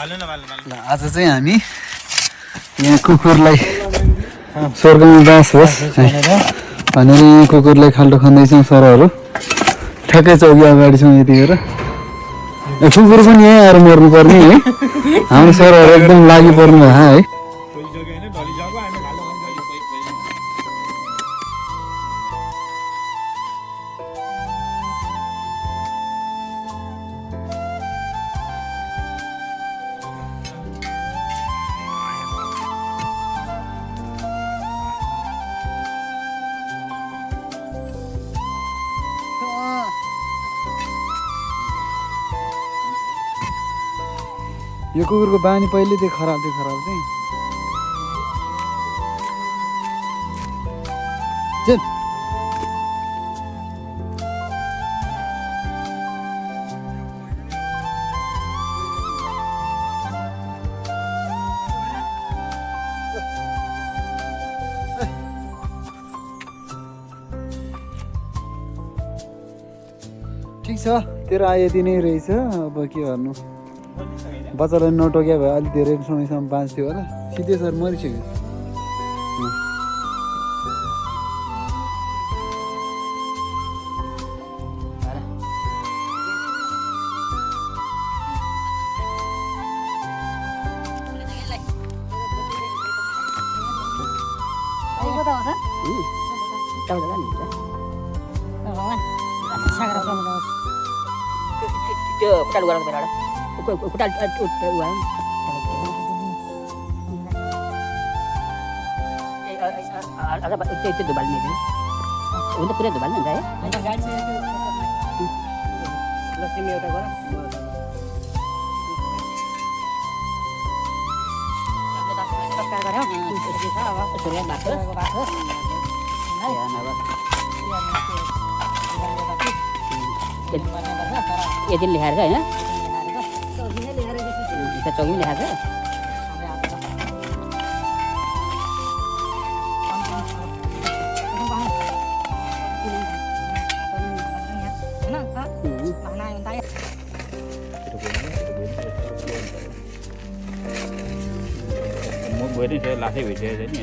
आज चाहिँ हामी यहाँ कुकुरलाई स्वर्गमा बास होस् भनेर यहाँ कुकुरलाई खाल्टो खन्दैछौँ सरहरू ठ्याक्कै चौकी अगाडि छौँ यतिखेर कुकुर पनि यहीँ आएर मर्नुपर्ने है हाम्रो सरहरू एकदम लागि पर्नु भयो है यो कुकुरको बानी पहिल्यैदेखि खराब चाहिँ चल ठिक छ तेरो आय यति नै रहेछ अब के गर्नु बच्चालाई नटोक्या भए अलिक धेरै समयसम्म बाँच्थ्यो होला सिधै सर मरिसक्यो त्यो खुट्टा लुगा बेला खुट्टा त्यो धुबाल्ने हुन्छ पुरै धुबाल्ने हुन्छ है तिमी एउटा गर यति लेखाएर होइन चौकी लेखाएको गएर नि लासै भइसकेको छ नि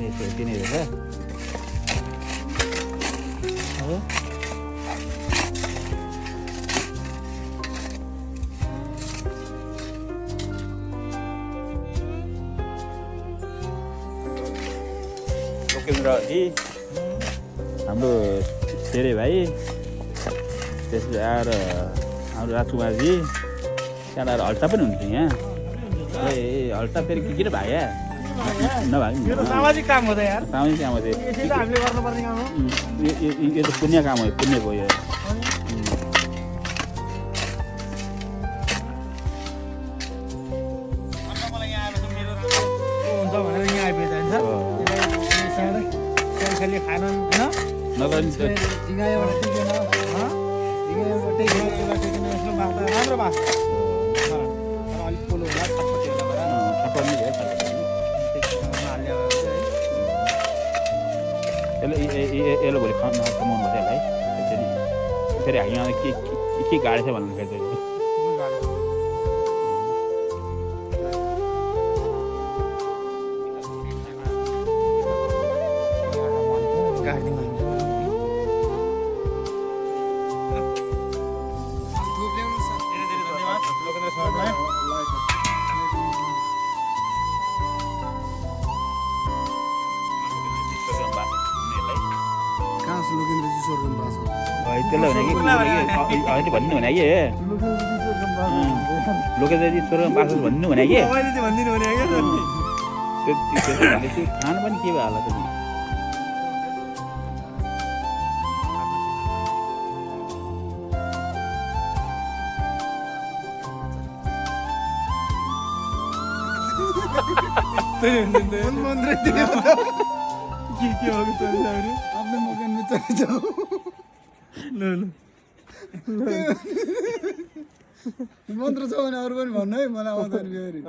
होइन तिनी रहेछ लोकेन्द्रजी हाम्रो शेरे भाइ त्यसपछि आएर हाम्रो राजकुमारजी त्यहाँबाट आएर हल्टा पनि हुन्थ्यो यहाँ ए हल्टा फेरि किन भाग्या नभाग्यो सामाजिक काम हो त यार सामाजिक काम हो त्यो हामीले गर्नुपर्ने काम हो यो त पुण्य काम हो पुण्य भयो यसले भोलि कमाउनु पर्छ यसलाई फेरि यहाँ के गाडी छ भन्नु फेरि अहिले भन्नु भने कि लोकेन्द्रजी स्वर्गमा बास भन्नु भने कि खानु पनि के भयो होला त्यो मन्त्र छ भने अरू पनि भन्नु है मलाई आउँदैन फेरि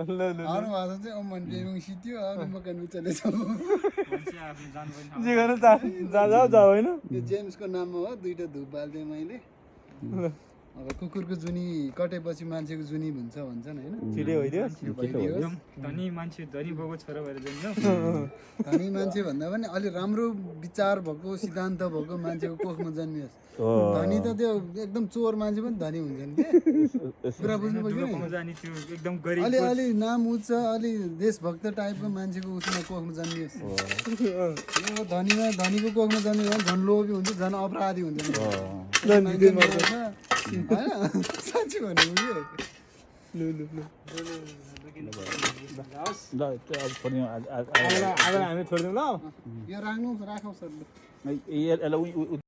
अरू भाषा चाहिँ अम्मन पेमुङ सित्यो अरू मकन बिचले छ जे गर्न जाऊ होइन यो जेम्सको नाममा हो दुईटा धुप बाल्दिएँ मैले अब कुकुरको जुनी कटेपछि मान्छेको जुनी भन्छ भन्छन् होइन छिटै होइदियो भइदियोस्। धनी मान्छे धनी बाउको छोरा भएर जन्म्यो धनी मान्छे भन्दा पनि अलिक राम्रो विचार भएको सिद्धान्त भएको मान्छेको कोखमा जन्मियोस्। धनी त त्यो एकदम चोर मान्छे पनि धनी हुन्छन् के कुरा बुझ्नु पर्यो दुःखमा जाने त्यो एकदम गरिब अलि अलि नाम उच्च अलि देशभक्त टाइपको मान्छेको उसमा कोखमा जन्मियोस्। यो धनीको कोखमा जन्मियो भने झन् लोभी हुन्छ झन् अपराधी हुन्छ होइन साँच्ची भनेको के ल त्यो अब छोडिदिउँ आज हामी छोडिदिउँ ल यो राख्नु राखौँ सर यसलाई